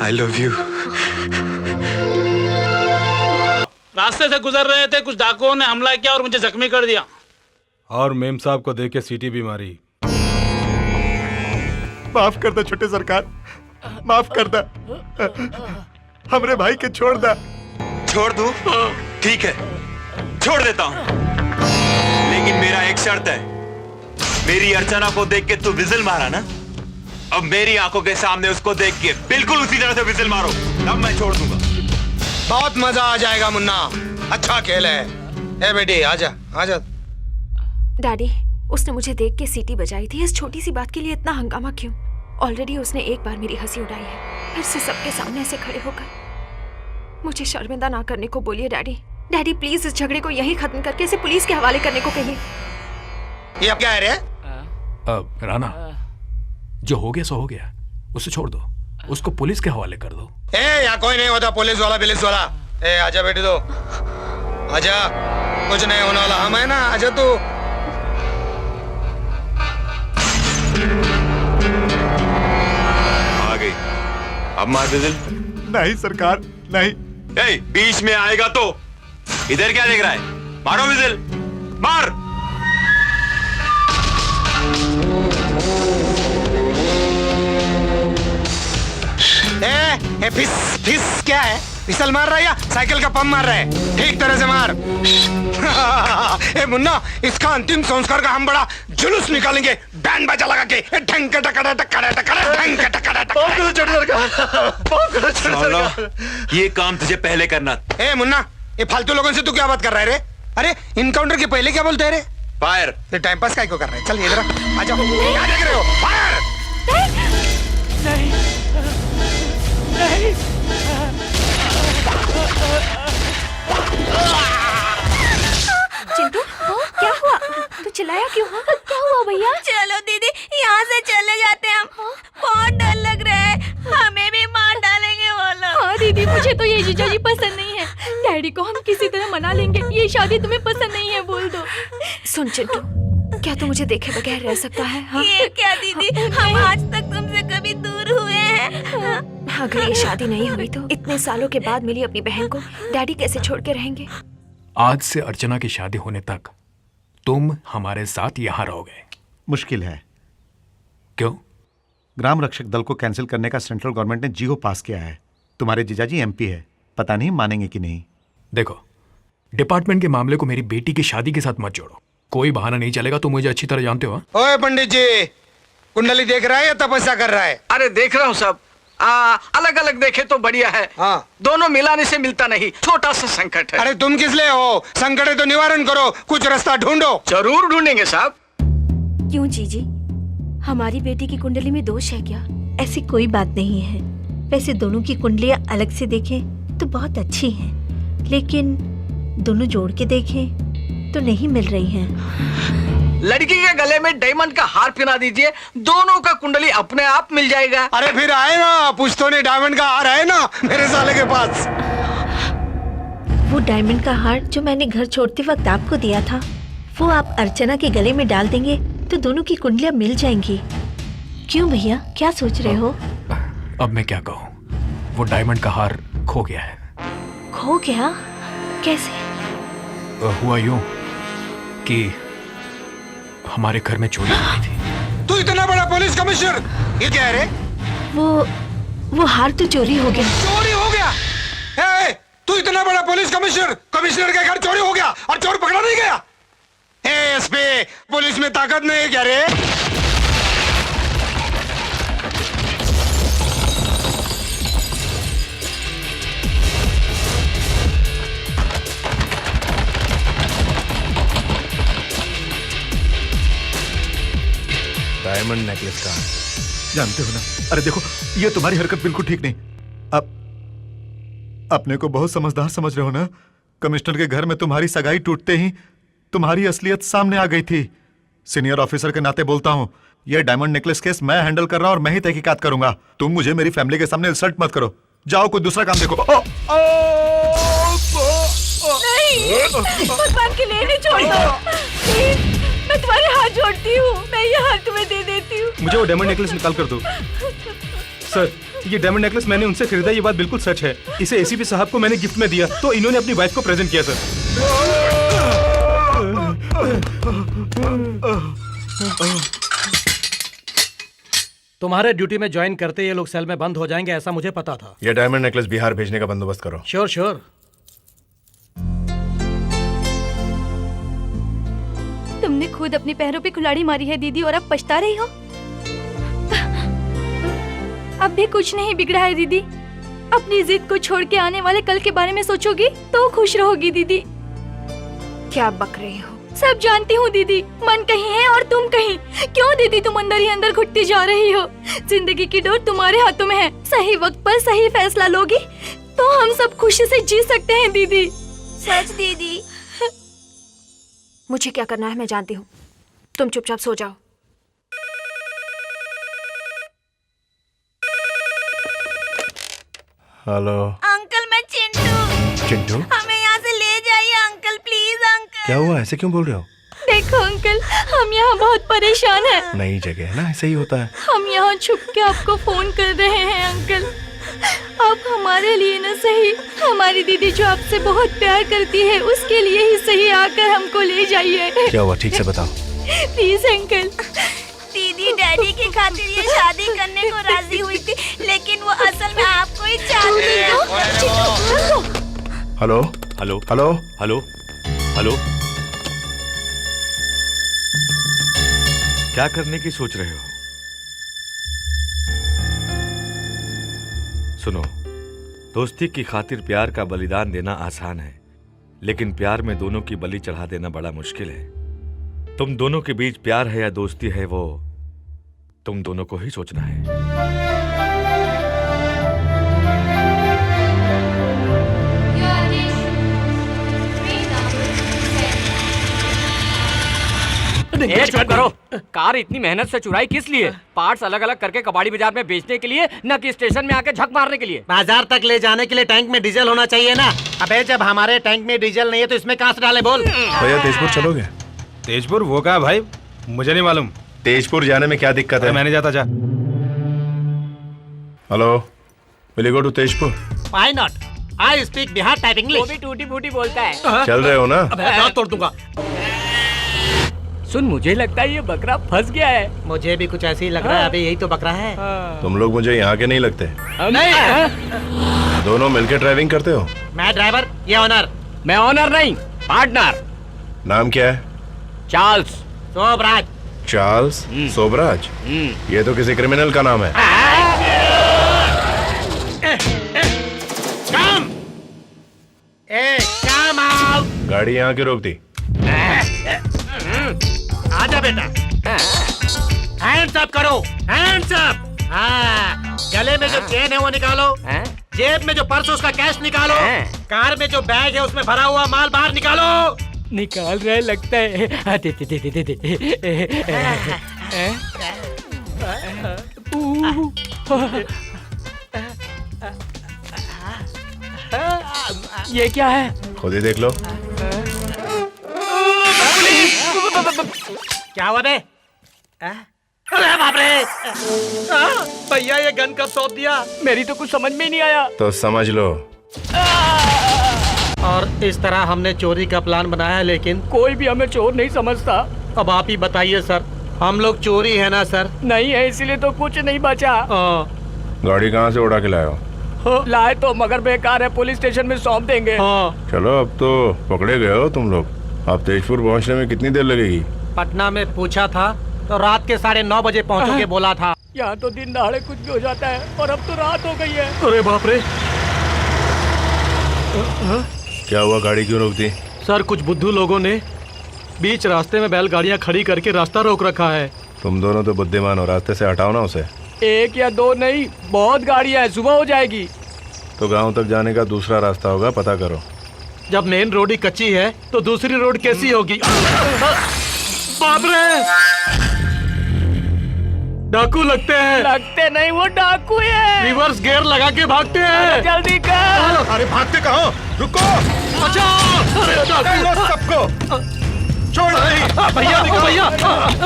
I love you. रास्ते से गुजर रहे थे, कुछ डाकुओं ने हमला किया और मुझे जख्मी कर दिया। और मेम साहब को देख के सीटी भी मारी। माफ कर दे छोटे सरकार, माफ कर दे, हमरे भाई के छोड़ दे। छोड़ दूं? ठीक है, छोड़ देता हूं, लेकिन मेरा एक शर्त है। मेरी अर्चना को देख के तू विजिल मारा ना, अब मेरी आंखों के सामने उसको देख के बिल्कुल उसी तरह से विजिल मारो, तब मैं छोड़ दूंगा। बहुत मजा आ जाएगा मुन्ना, अच्छा खेल है। ए बेटी आजा आजा। डैडी, उसने मुझे देख के सीटी बजाई थी, इस छोटी सी बात के लिए इतना हंगामा क्यों? ऑलरेडी उसने एक बार मेरी हंसी उड़ाई है, फिर से सबके सामने ऐसे खड़े होकर मुझे शर्मिंदा ना करने को बोलिए डैडी। डैडी प्लीज इस झगड़े को यहीं खत्म करके इसे पुलिस के हवाले करने को कहिए। ये अब क्या है रे? राणा, जो हो गया सो हो गया, उसे छोड़ दो, उसको पुलिस के हवाले कर दो। ए यहाँ कोई नहीं होता पुलिस वाला बिलिस वाला। ए आजा बेटी, तो आजा, कुछ नहीं होने वाला, हम है ना, आजा तू। आ गई, अब मार विजिल। नहीं सरकार नहीं। ए, बीच में आएगा तो इधर क्या देख रहा है? मारो विजिल, मार। ए फिस फिस क्या है? फिसल मार रहा है या साइकिल का पंप मार रहा है? ठीक तरह से मार। ए मुन्ना, इसका अंतिम संस्कार का हम बड़ा जुलूस निकालेंगे, बैंड बाजा लगा के। ढंग का टकड़ा टकड़ा टकड़ा ढंग का टकड़ा टकड़ा। ये काम तुझे पहले करना। ए मुन्ना, ये फालतू लोगों से तू क्या बात कर रहा है रे? अरे इनकाउंटर के पहले क्या बोलते हैं रे? फायर। ये टाइम पास काहे को कर रहे हैं? चल इधर आ जाओ। क्या देख रहे हो? फायर। चिंटू, क्या हुआ? तू चिल्लाया क्यों? क्या हुआ भैया? चलो दीदी, यहाँ से चले जाते हैं हम। बहुत डर लग रहा है, हमें भी मार डालेंगे वो लोग। हाँ दीदी, मुझे तो ये जीजाजी पसंद नहीं है। डैडी को हम किसी तरह मना लेंगे, ये शादी तुम्हें पसंद नहीं है बोल दो। सुन चिंटू, क्या तू मुझे देखे बगैर रह सकता है? हाँ? ये क्या दीदी, हम आज तक तुमसे कभी दूर हुए हैं? अगर ये शादी नहीं हुई तो इतने सालों के बाद मिली अपनी बहन को डैडी कैसे छोड़ के रहेंगे? आज से अर्चना की शादी होने तक तुम हमारे साथ यहाँ रहोगे। मुश्किल है। क्यों? ग्राम रक्षक दल को कैंसिल करने का सेंट्रल गवर्नमेंट ने जीओ पास किया है। तुम्हारे जीजाजी एमपी है, पता नहीं मानेंगे कि नहीं। देखो, डिपार्टमेंट के मामले को मेरी बेटी की शादी के साथ मत जोड़ो। कोई बहाना नहीं चलेगा, तुम मुझे अच्छी तरह जानते हो। ओए पंडित जी, कुंडली देख रहा है या तपस्या कर रहा है? अरे देख रहा हूँ सब, अलग अलग देखे तो बढ़िया है। हाँ। दोनों मिलाने से मिलता नहीं, छोटा सा संकट है। अरे तुम किस लिए हो? संकट है तो निवारण करो, कुछ रास्ता ढूंढो। जरूर ढूंढेंगे साहब। क्यों जीजी, हमारी बेटी की कुंडली में दोष है क्या? ऐसी कोई बात नहीं है। वैसे दोनों की कुंडलियां अलग से देखें तो बहुत अच्छी हैं, लेकिन दोनों जोड़ के देखें तो नहीं मिल रही हैं। लड़की के गले में डायमंड का हार पहना दीजिए, दोनों का कुंडली अपने आप मिल जाएगा। अरे फिर आए ना, पुश्तों ने डायमंड का हार है ना मेरे साले के पास। वो डायमंड का हार जो मैंने घर छोड़ते वक्त आपको दिया था, वो आप अर्चना के गले में डाल देंगे तो दोनों की कुंडलियां मिल जाएंगी। क्यों भैया, क्या सोच रहे हो? अब मैं क्या कहूँ, वो डायमंड का हार खो गया है। खो गया? कैसे? हुआ यूं कि हमारे घर में चोरी हो गई थी। तू इतना बड़ा पुलिस कमिश्नर, ये क्या है रे? वो हार तो चोरी हो गया। चोरी हो गया? ए, तू इतना बड़ा पुलिस कमिश्नर, कमिश्नर के घर चोरी हो गया और चोर पकड़ा नहीं गया? एसपी, पुलिस में ताकत नहीं है क्या रे? डायमंड नेकलेस का जानते हो ना? अरे देखो, ये तुम्हारी हरकत बिल्कुल ठीक नहीं। अब अपने को बहुत समझदार समझ रहे हो ना? कमिश्नर के घर में तुम्हारी सगाई टूटते ही तुम्हारी असलियत सामने आ गई थी। सीनियर ऑफिसर के नाते बोलता हूँ, ये डायमंड नेकलेस केस मैं हैंडल कर रहा हूँ और मैं ही तहकीकात करूंगा। तुम मुझे मेरी फैमिली के सामने इंसल्ट मत करो। जाओ कोई दूसरा काम देखो। नहीं, भगवान के लिए नहीं, छोड़ दो। मैं तुम्हारे हाथ जोड़ती हूँ, मैं ये हार तुम्हें दे देती हूँ। मुझे वो डायमंड नेकलेस निकाल कर दो। सर, ये डायमंड नेकलेस मैंने उनसे खरीदा, ये बात बिल्कुल सच है। इसे एसीपी साहब को मैंने गिफ्ट में दिया तो इन्होंने अपनी वाइफ को प्रेजेंट किया सर। तुम्हारे ड्यूटी में ज्वाइन करते ये लोग सेल में बंद हो जाएंगे, ऐसा मुझे पता था। ये डायमंड नेकलेस बिहार भेजने का बंदोबस्त करो। Sure sure. तुमने खुद अपने पैरों पे कुल्हाड़ी मारी है दीदी, और अब पछता रही हो। अब भी कुछ नहीं बिगड़ा है दीदी। अपनी जिद को छोड़ के आने वाले कल के बारे में सोचोगी तो खुश रहोगी दीदी। क्या बक रही हो? सब जानती हूँ दीदी, मन कहीं है और तुम कहीं। क्यों दीदी तुम अंदर ही अंदर घुटती जा रही हो? जिंदगी की डोर तुम्हारे हाथों में है। सही वक्त पर सही फैसला लोगी तो हम सब खुशी से जी सकते हैं दीदी। सच दीदी। मुझे क्या करना है मैं जानती हूँ। तुम चुपचाप सो जाओ। हेलो अंकल, मैं चिंटू। चिंटू, हमें यहाँ से ले जाइए अंकल, प्लीज अंकल। क्या हुआ? ऐसे क्यों बोल रहे हो? देखो अंकल, हम यहाँ बहुत परेशान हैं। नई जगह है ना, ऐसे ही होता है। हम यहाँ छुप के आपको फोन कर रहे हैं अंकल। आप हमारे लिए न सही, हमारी दीदी जो आपसे बहुत प्यार करती है उसके लिए ही सही आकर हमको ले जाइए। क्या हुआ, ठीक से बताओ। Please uncle. दीदी डैडी की खातिर ये शादी करने को राजी हुई थी, लेकिन वो असल में आपको ही चाहती है। Hello hello hello hello hello, क्या करने की सोच रहे हो? सुनो, दोस्ती की खातिर प्यार का बलिदान देना आसान है, लेकिन प्यार में दोनों की बलि चढ़ा देना बड़ा मुश्किल है। तुम दोनों के बीच प्यार है या दोस्ती है, वो तुम दोनों को ही सोचना है। चुप करो। कार इतनी मेहनत से चुराई किस लिए? पार्ट्स अलग अलग करके कबाड़ी बाजार में बेचने के लिए, न कि स्टेशन में आके झक मारने के लिए। बाजार तक ले जाने के लिए टैंक में डीजल होना चाहिए ना। अबे जब हमारे टैंक में डीजल नहीं है तो इसमें कहां से डालें? बोल। भैया तेजपुर चलोगे? तेजपुर वो कहा भाई, मुझे नहीं मालूम। तेजपुर जाने में क्या दिक्कत है? मैंने जाता जा। Hello, will you go to Tezpur? Why not? I speak Bihar type English. वो भी टूटी फूटी बोलता है। चल रहे हो ना? अबे दांत तोड़ दूंगा। सुन, मुझे लगता है ये बकरा फंस गया है। मुझे भी कुछ ऐसे ही लग रहा है। अबे यही तो बकरा है। तुम लोग मुझे यहाँ के नहीं लगते। नहीं। दोनों मिलकर ड्राइविंग करते हो? मैं ड्राइवर, ये ऑनर। मैं ऑनर नहीं, पार्टनर। नाम क्या है? चार्ल्स सोबराज। चार्ल्स सोबराज? ये तो किसी क्रिमिनल का नाम है। कम आओ। गाड़ी यहाँ की रोक दी। आजा बेटा। हैंड्स अप करो, हैंड्स अप। हाँ, गले में जो चेन है वो निकालो। जेब में जो पर्स है उसका कैश निकालो। कार में जो बैग है उसमें भरा हुआ माल बाहर निकालो। निकाल रहे लगता है। दे दे दे दे दे। ये क्या है? खुद ही देख लो। क्या हुआ बे? अरे बाप रे! भैया ये गन कब सौंप दिया? मेरी तो कुछ समझ में ही नहीं आया। तो समझ लो। और इस तरह हमने चोरी का प्लान बनाया है, लेकिन कोई भी हमें चोर नहीं समझता। अब आप ही बताइए सर, हम लोग चोरी है ना सर? नहीं है, इसीलिए तो कुछ नहीं बचा। गाड़ी कहाँ से उड़ा के लाए हो? लाए तो मगर बेकार है, पुलिस स्टेशन में सौंप देंगे। चलो, अब तो पकड़े गए हो तुम लोग। अब तेजपुर पहुँचने में कितनी देर लगेगी? पटना में पूछा था तो रात के 9:30 बजे पहुँचोगे बोला था। यहाँ तो दिन दहाड़े कुछ भी हो जाता है, और अब तो रात हो गई है। अरे बाप रे! क्या हुआ, गाड़ी क्यों रोक दी? सर, कुछ बुद्धू लोगों ने बीच रास्ते में बैलगाड़ियाँ खड़ी करके रास्ता रोक रखा है। तुम दोनों तो बुद्धिमान हो, रास्ते से हटाओ ना उसे। एक या दो नहीं, बहुत गाड़ियाँ है, सुबह हो जाएगी। तो गांव तक जाने का दूसरा रास्ता होगा, पता करो। जब मेन रोड ही कच्ची है तो दूसरी रोड कैसी होगी? बाप रे! डाकू लगते हैं। लगते नहीं, वो डाकू है। रिवर्स गियर लगा के भागते हैं। जल्दी कर। अरे भागते कहाँ? रुको! बचाओ! अरे डाकू! सबको छोड़। भैया देखो भैया!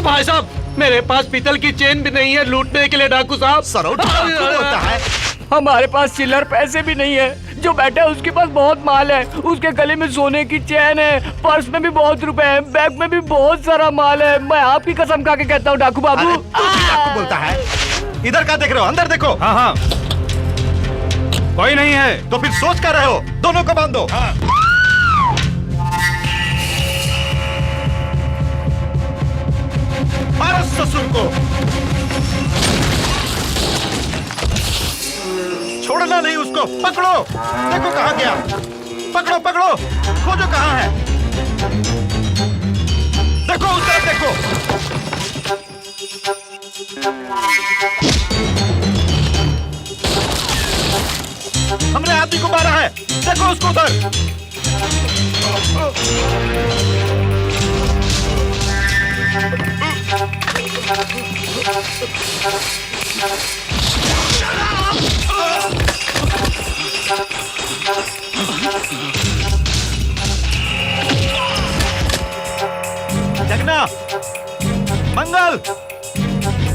भाई साहब, मेरे पास पीतल की चेन भी नहीं है लूटने के लिए डाकू साहब। सरोटा डाकू होता है। हमारे पास चिल्लर पैसे भी नहीं है। जो बैठा है उसके पास बहुत माल है, उसके गले में सोने की चैन है, पर्स में भी बहुत रुपए हैं, बैग में भी बहुत सारा माल है। मैं आपकी कसम खा के कहता हूँ डाकू बाबू। अरे तू भी डाकू बोलता है? इधर क्या देख रहे हो? अंदर देखो। हाँ हाँ, कोई नहीं है। तो फिर सोच कर रहे हो? दोनों को बांध दो। मारो ससुर को। छोड़ना नहीं उसको। पकड़ो, देखो कहाँ गया। पकड़ो पकड़ो, खोजो कहाँ है। देखो उस तरफ देखो। हमने आदमी को मारा है, देखो उसको उधर। जगना, मंगल,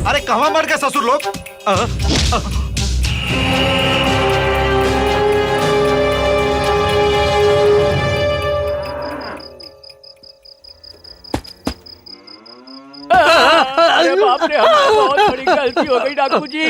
अरे कहाँ मर गए ससुर लोग? अरे बाप रे, हमारी बहुत बड़ी गलती हो गई डाकू जी।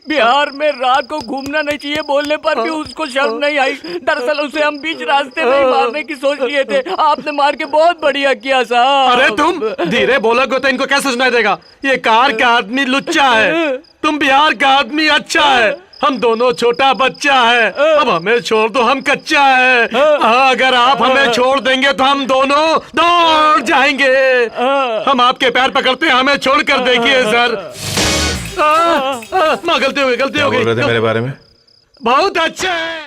बिहार में रात को घूमना नहीं चाहिए बोलने पर भी उसको शर्म नहीं आई। दरअसल उसे हम बीच रास्ते में ही मारने की सोच लिए थे। आपने मार के बहुत बढ़िया किया साहब। अरे तुम धीरे बोलोगे तो इनको कैसे सुनाई देगा? ये कार का आदमी लुच्चा है, तुम बिहार का आदमी अच्छा है। हम दोनों छोटा बच्चा है, अब हमें छोड़ दो, हम कच्चा है। अगर आप हमें छोड़ देंगे तो हम दोनों दौड़ जाएंगे। हम आपके पैर पकड़ते हैं, हमें छोड़ कर देखिए सर। गलती हो गई, गलती हो गई। मेरे बारे में बहुत अच्छा है।